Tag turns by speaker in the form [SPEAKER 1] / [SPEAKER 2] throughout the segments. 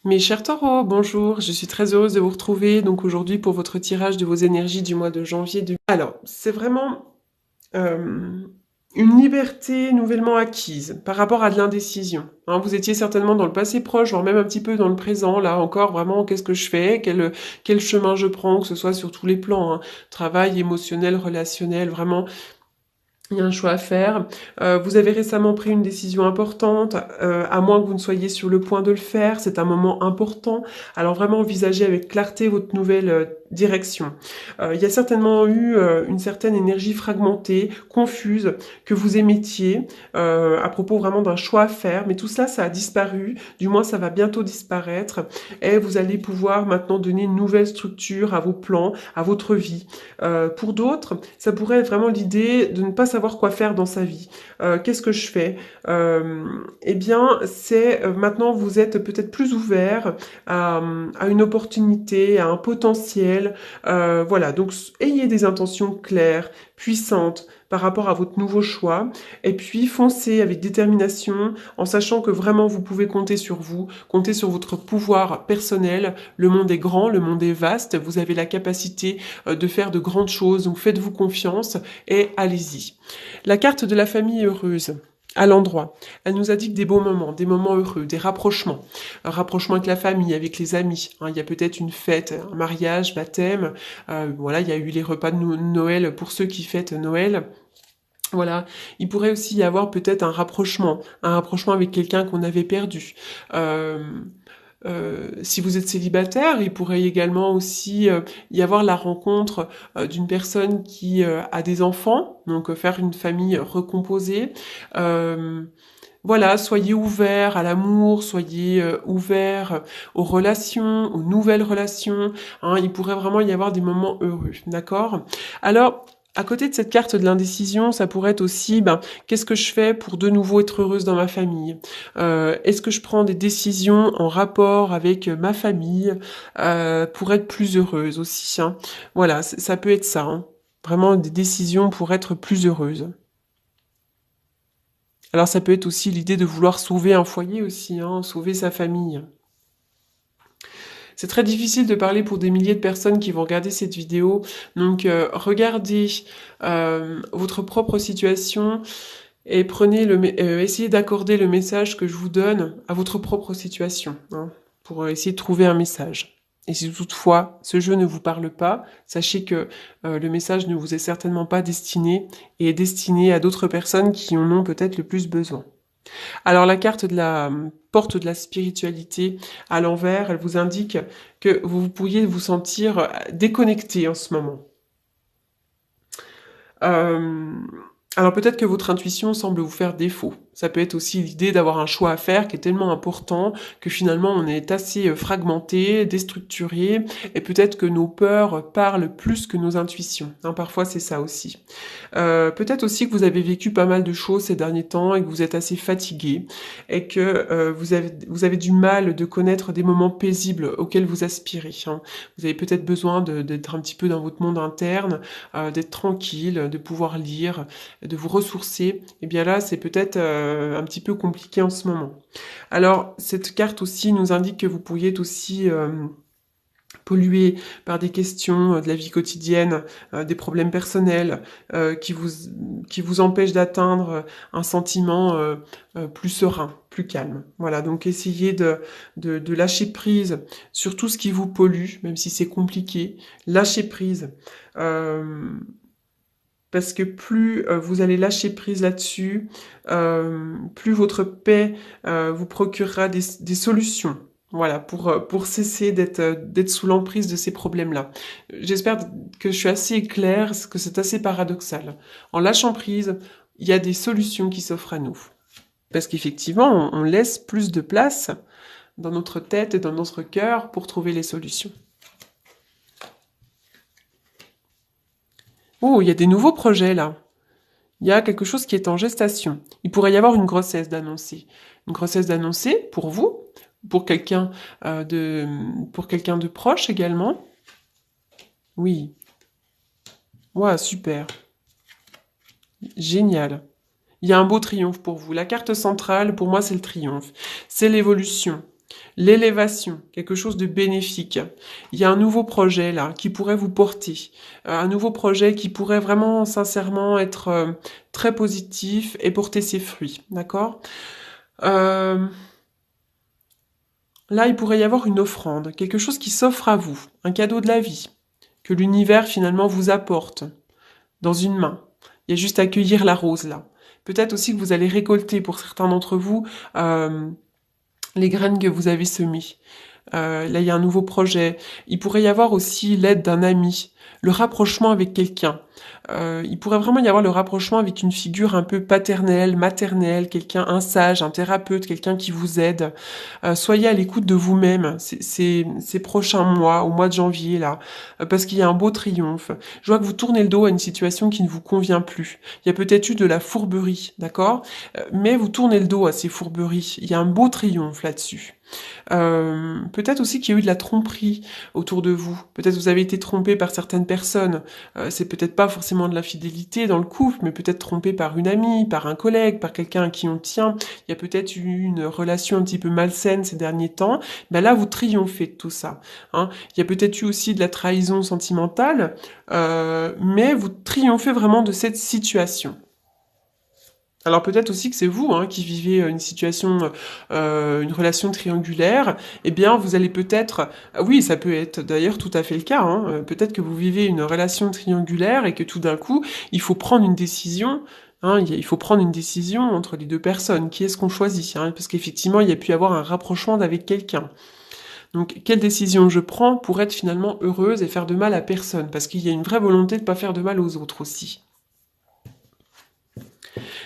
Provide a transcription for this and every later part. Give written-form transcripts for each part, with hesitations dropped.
[SPEAKER 1] Mes chers taureaux, bonjour, je suis très heureuse de vous retrouver donc aujourd'hui pour votre tirage de vos énergies du mois de janvier. Alors, c'est vraiment euh, une liberté nouvellement acquise par rapport à de l'indécision. Hein, vous étiez certainement dans le passé proche, voire même un petit peu dans le présent, là encore vraiment qu'est-ce que je fais, quel chemin je prends, que ce soit sur tous les plans, hein, travail, émotionnel, relationnel, vraiment il y a un choix à faire. Vous avez récemment pris une décision importante, à moins que vous ne soyez sur le point de le faire. C'est un moment important. Alors vraiment envisagez avec clarté votre nouvelle direction. Il y a certainement eu une certaine énergie fragmentée, confuse, que vous émettiez à propos vraiment d'un choix à faire. Mais tout ça, ça a disparu. Du moins, ça va bientôt disparaître. Et vous allez pouvoir maintenant donner une nouvelle structure à vos plans, à votre vie. Pour d'autres, ça pourrait être vraiment l'idée de ne pas savoir quoi faire dans sa vie. Qu'est-ce que je fais Eh bien, c'est maintenant vous êtes peut-être plus ouvert à une opportunité, à un potentiel. Voilà, donc ayez des intentions claires, puissantes par rapport à votre nouveau choix, et puis foncez avec détermination en sachant que vraiment vous pouvez compter sur vous, compter sur votre pouvoir personnel. Le monde est grand, le monde est vaste, vous avez la capacité de faire de grandes choses, donc faites-vous confiance et allez-y. La carte de la famille heureuse. À l'endroit. Elle nous indique des bons moments, des moments heureux, des rapprochements. Un rapprochement avec la famille, avec les amis. Hein, il y a peut-être une fête, un mariage, baptême. Voilà, il y a eu les repas de Noël pour ceux qui fêtent Noël. Voilà, il pourrait aussi y avoir peut-être un rapprochement avec quelqu'un qu'on avait perdu. Euh, si vous êtes célibataire, il pourrait également aussi y avoir la rencontre d'une personne qui a des enfants, donc faire une famille recomposée. Euh, voilà, soyez ouverts à l'amour, soyez ouverts aux relations, aux nouvelles relations. Hein, il pourrait vraiment y avoir des moments heureux, d'accord? Alors, à côté de cette carte de l'indécision, ça pourrait être aussi, qu'est-ce que je fais pour de nouveau être heureuse dans ma famille? Est-ce que je prends des décisions en rapport avec ma famille pour être plus heureuse aussi, hein? Voilà, ça peut être ça, hein. Vraiment des décisions pour être plus heureuse. Alors ça peut être aussi l'idée de vouloir sauver un foyer aussi, hein, sauver sa famille. C'est très difficile de parler pour des milliers de personnes qui vont regarder cette vidéo, donc regardez votre propre situation et essayez d'accorder le message que je vous donne à votre propre situation, hein, pour essayer de trouver un message. Et si toutefois ce jeu ne vous parle pas, sachez que le message ne vous est certainement pas destiné et est destiné à d'autres personnes qui en ont peut-être le plus besoin. Alors la carte de la porte de la spiritualité à l'envers, elle vous indique que vous pourriez vous sentir déconnecté en ce moment. Euh, alors peut-être que votre intuition semble vous faire défaut. Ça peut être aussi l'idée d'avoir un choix à faire qui est tellement important que finalement on est assez fragmenté, déstructuré, et peut-être que nos peurs parlent plus que nos intuitions. Hein, parfois c'est ça aussi. Peut-être aussi que vous avez vécu pas mal de choses ces derniers temps et que vous êtes assez fatigué et que vous avez du mal de connaître des moments paisibles auxquels vous aspirez. Hein. Vous avez peut-être besoin d'être un petit peu dans votre monde interne, d'être tranquille, de pouvoir lire, de vous ressourcer. Et bien là, c'est peut-être un petit peu compliqué en ce moment. Alors, cette carte aussi nous indique que vous pourriez être aussi pollué par des questions de la vie quotidienne, des problèmes personnels qui vous empêchent d'atteindre un sentiment plus serein, plus calme. Voilà, donc essayez de lâcher prise sur tout ce qui vous pollue, même si c'est compliqué. Lâchez prise. Euh, parce que plus vous allez lâcher prise là-dessus, plus votre paix vous procurera des solutions. Voilà, pour cesser d'être sous l'emprise de ces problèmes-là. J'espère que je suis assez claire, que c'est assez paradoxal. En lâchant prise, il y a des solutions qui s'offrent à nous. Parce qu'effectivement, on laisse plus de place dans notre tête et dans notre cœur pour trouver les solutions. Oh, il y a des nouveaux projets là. Il y a quelque chose qui est en gestation. Il pourrait y avoir une grossesse d'annoncer. Une grossesse d'annoncer pour vous, pour quelqu'un pour quelqu'un de proche également. Oui. Ouais, super. Génial. Il y a un beau triomphe pour vous. La carte centrale, pour moi, c'est le triomphe. C'est l'évolution. l'élévation, quelque chose de bénéfique. Il y a un nouveau projet là qui pourrait vous porter, un nouveau projet qui pourrait vraiment sincèrement être très positif et porter ses fruits, d'accord? Euh, Là, il pourrait y avoir une offrande, quelque chose qui s'offre à vous, un cadeau de la vie, que l'univers finalement vous apporte dans une main. Il y a juste à accueillir la rose là. Peut-être aussi que vous allez récolter pour certains d'entre vous les graines que vous avez semées. Là, il y a un nouveau projet. Il pourrait y avoir aussi l'aide d'un ami, le rapprochement avec quelqu'un. Il pourrait vraiment y avoir le rapprochement avec une figure un peu paternelle, maternelle, quelqu'un, un sage, un thérapeute, quelqu'un qui vous aide. Soyez à l'écoute de vous-même ces prochains mois, au mois de janvier, là, parce qu'il y a un beau triomphe. Je vois que vous tournez le dos à une situation qui ne vous convient plus. Il y a peut-être eu de la fourberie, d'accord? Mais vous tournez le dos à ces fourberies. Il y a un beau triomphe là-dessus. Peut-être aussi qu'il y a eu de la tromperie autour de vous. Peut-être vous avez été trompé par certaines personnes. C'est peut-être pas forcément de la fidélité dans le couple, mais peut-être trompé par une amie, par un collègue, par quelqu'un à qui on tient. Il y a peut-être eu une relation un petit peu malsaine ces derniers temps. Ben là, vous triomphez de tout ça. Hein. Il y a peut-être eu aussi de la trahison sentimentale, mais vous triomphez vraiment de cette situation. Alors peut-être aussi que c'est vous qui vivez une situation, une relation triangulaire. Eh bien, vous allez peut-être, oui, ça peut être d'ailleurs tout à fait le cas. Peut-être que vous vivez une relation triangulaire et que tout d'un coup, il faut prendre une décision. Il faut prendre une décision entre les deux personnes. Qui est-ce qu'on choisit parce qu'effectivement, il y a pu y avoir un rapprochement avec quelqu'un. Donc, quelle décision je prends pour être finalement heureuse et faire de mal à personne? Parce qu'il y a une vraie volonté de ne pas faire de mal aux autres aussi.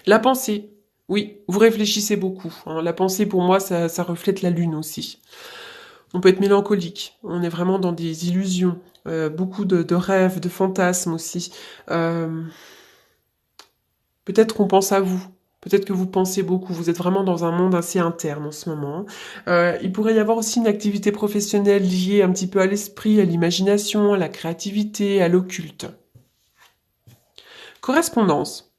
[SPEAKER 1] La pensée. Oui, vous réfléchissez beaucoup. La pensée, pour moi, ça reflète la lune aussi. On peut être mélancolique. On est vraiment dans des illusions. Beaucoup de rêves, de fantasmes aussi. Peut-être qu'on pense à vous. Peut-être que vous pensez beaucoup. Vous êtes vraiment dans un monde assez interne en ce moment. Il pourrait y avoir aussi une activité professionnelle liée un petit peu à l'esprit, à l'imagination, à la créativité, à l'occulte. Correspondance.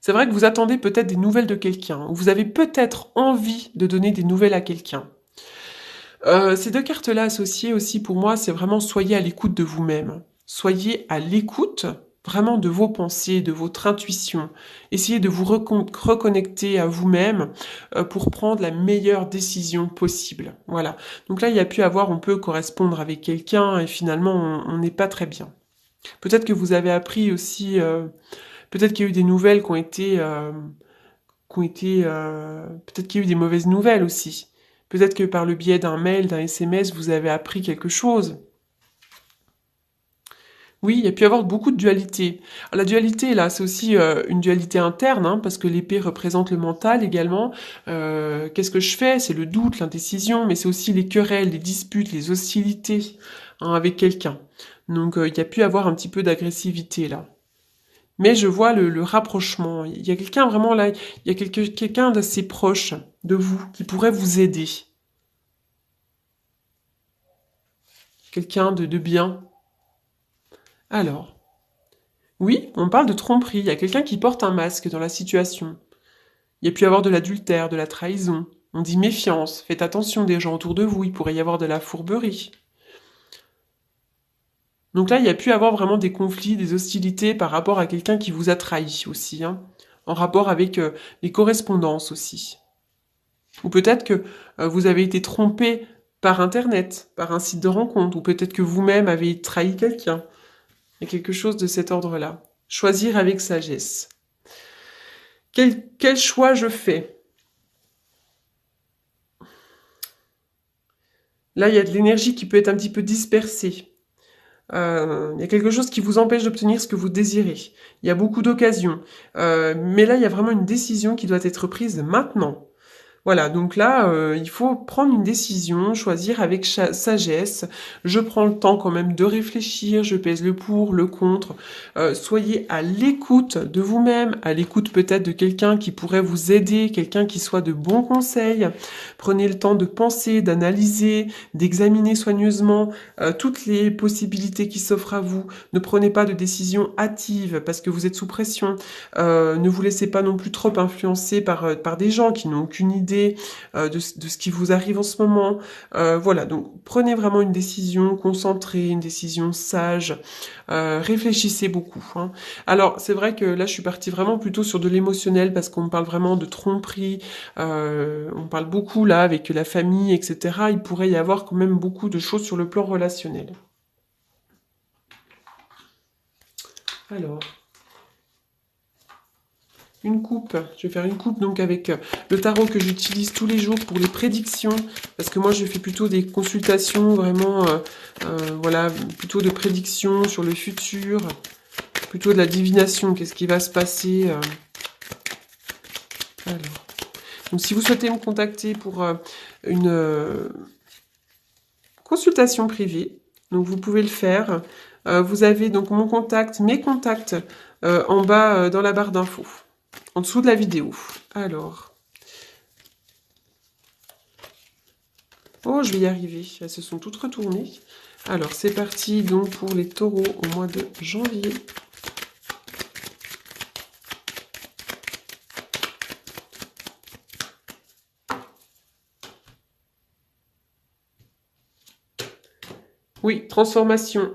[SPEAKER 1] C'est vrai que vous attendez peut-être des nouvelles de quelqu'un, ou vous avez peut-être envie de donner des nouvelles à quelqu'un. Ces deux cartes-là associées aussi, pour moi, c'est vraiment soyez à l'écoute de vous-même. Soyez à l'écoute vraiment de vos pensées, de votre intuition. Essayez de vous reconnecter à vous-même pour prendre la meilleure décision possible. Voilà. Donc là, il y a pu avoir, on peut correspondre avec quelqu'un et finalement, on n'est pas très bien. Peut-être que vous avez appris aussi... Peut-être qu'il y a eu des nouvelles peut-être qu'il y a eu des mauvaises nouvelles aussi. Peut-être que par le biais d'un mail, d'un SMS, vous avez appris quelque chose. Oui, il y a pu y avoir beaucoup de dualité. Alors, la dualité, là, c'est aussi une dualité interne, parce que l'épée représente le mental également. Qu'est-ce que je fais? C'est le doute, l'indécision, mais c'est aussi les querelles, les disputes, les hostilités avec quelqu'un. Donc, il y a pu y avoir un petit peu d'agressivité, là. Mais je vois le rapprochement. Il y a quelqu'un vraiment là, il y a quelqu'un d'assez proche de vous qui pourrait vous aider. Quelqu'un de bien. Alors, oui, on parle de tromperie. Il y a quelqu'un qui porte un masque dans la situation. Il y a pu y avoir de l'adultère, de la trahison. On dit méfiance. Faites attention des gens autour de vous. Il pourrait y avoir de la fourberie. Donc là, il y a pu avoir vraiment des conflits, des hostilités par rapport à quelqu'un qui vous a trahi aussi, en rapport avec les correspondances aussi. Ou peut-être que vous avez été trompé par Internet, par un site de rencontre, ou peut-être que vous-même avez trahi quelqu'un. Il y a quelque chose de cet ordre-là. Choisir avec sagesse. Quel choix je fais? Là, il y a de l'énergie qui peut être un petit peu dispersée. Il y a quelque chose qui vous empêche d'obtenir ce que vous désirez. Il y a beaucoup d'occasions. Mais là, il y a vraiment une décision qui doit être prise maintenant. Voilà, donc là, il faut prendre une décision, choisir avec sagesse. Je prends le temps quand même de réfléchir, je pèse le pour, le contre. Soyez à l'écoute de vous-même, à l'écoute peut-être de quelqu'un qui pourrait vous aider, quelqu'un qui soit de bons conseils. Prenez le temps de penser, d'analyser, d'examiner soigneusement toutes les possibilités qui s'offrent à vous. Ne prenez pas de décisions hâtives parce que vous êtes sous pression. Ne vous laissez pas non plus trop influencer par des gens qui n'ont aucune idée idée de ce qui vous arrive en ce moment. Voilà, donc prenez vraiment une décision concentrée, une décision sage. Réfléchissez beaucoup. Hein. Alors, c'est vrai que là, je suis partie vraiment plutôt sur de l'émotionnel parce qu'on parle vraiment de tromperie. On parle beaucoup là avec la famille, etc. Il pourrait y avoir quand même beaucoup de choses sur le plan relationnel. Alors, une coupe. Je vais faire une coupe donc avec le tarot que j'utilise tous les jours pour les prédictions. Parce que moi, je fais plutôt des consultations vraiment, voilà, plutôt de prédictions sur le futur. Plutôt de la divination. Qu'est-ce qui va se passer Alors. Donc, si vous souhaitez me contacter pour une consultation privée, donc vous pouvez le faire. Vous avez donc mon contact, mes contacts en bas dans la barre d'infos, en dessous de la vidéo. Alors, oh, je vais y arriver. Elles se sont toutes retournées. Alors, c'est parti donc pour les taureaux au mois de janvier. Oui, transformation.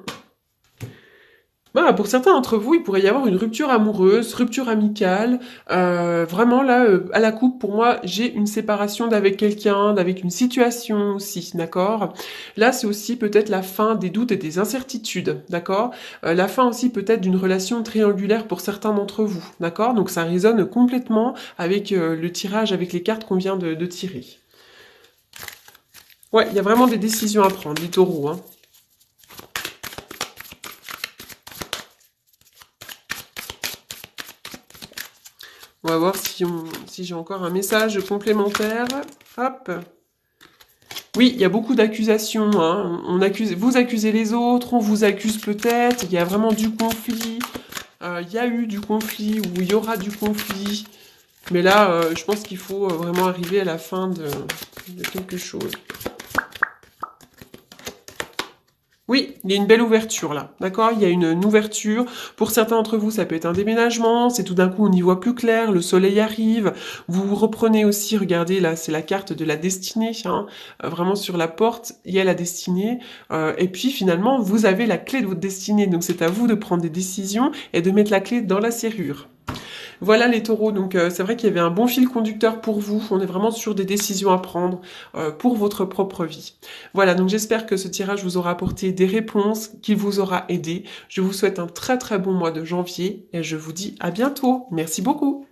[SPEAKER 1] Bah, pour certains d'entre vous, il pourrait y avoir une rupture amoureuse, rupture amicale. Vraiment là, à la coupe, pour moi, j'ai une séparation d'avec quelqu'un, d'avec une situation aussi, d'accord? Là, c'est aussi peut-être la fin des doutes et des incertitudes, d'accord? La fin aussi peut-être d'une relation triangulaire pour certains d'entre vous, d'accord? Donc ça résonne complètement avec le tirage, avec les cartes qu'on vient de tirer. Ouais, il y a vraiment des décisions à prendre, les taureaux, hein. On va voir si j'ai encore un message complémentaire. Hop. Oui, il y a beaucoup d'accusations. Hein. Vous accusez les autres, on vous accuse peut-être. Il y a vraiment du conflit. Il y a eu du conflit ou il y aura du conflit. Mais là, je pense qu'il faut vraiment arriver à la fin de quelque chose. Oui, il y a une belle ouverture là, d'accord? Il y a une ouverture. Pour certains d'entre vous, ça peut être un déménagement, c'est tout d'un coup on y voit plus clair, le soleil arrive. Vous reprenez aussi, regardez là, c'est la carte de la destinée, hein. Vraiment sur la porte, il y a la destinée. Et puis finalement, vous avez la clé de votre destinée, donc c'est à vous de prendre des décisions et de mettre la clé dans la serrure. Voilà les taureaux, donc c'est vrai qu'il y avait un bon fil conducteur pour vous, on est vraiment sur des décisions à prendre pour votre propre vie. Voilà, donc j'espère que ce tirage vous aura apporté des réponses, qu'il vous aura aidé. Je vous souhaite un très très bon mois de janvier et je vous dis à bientôt. Merci beaucoup.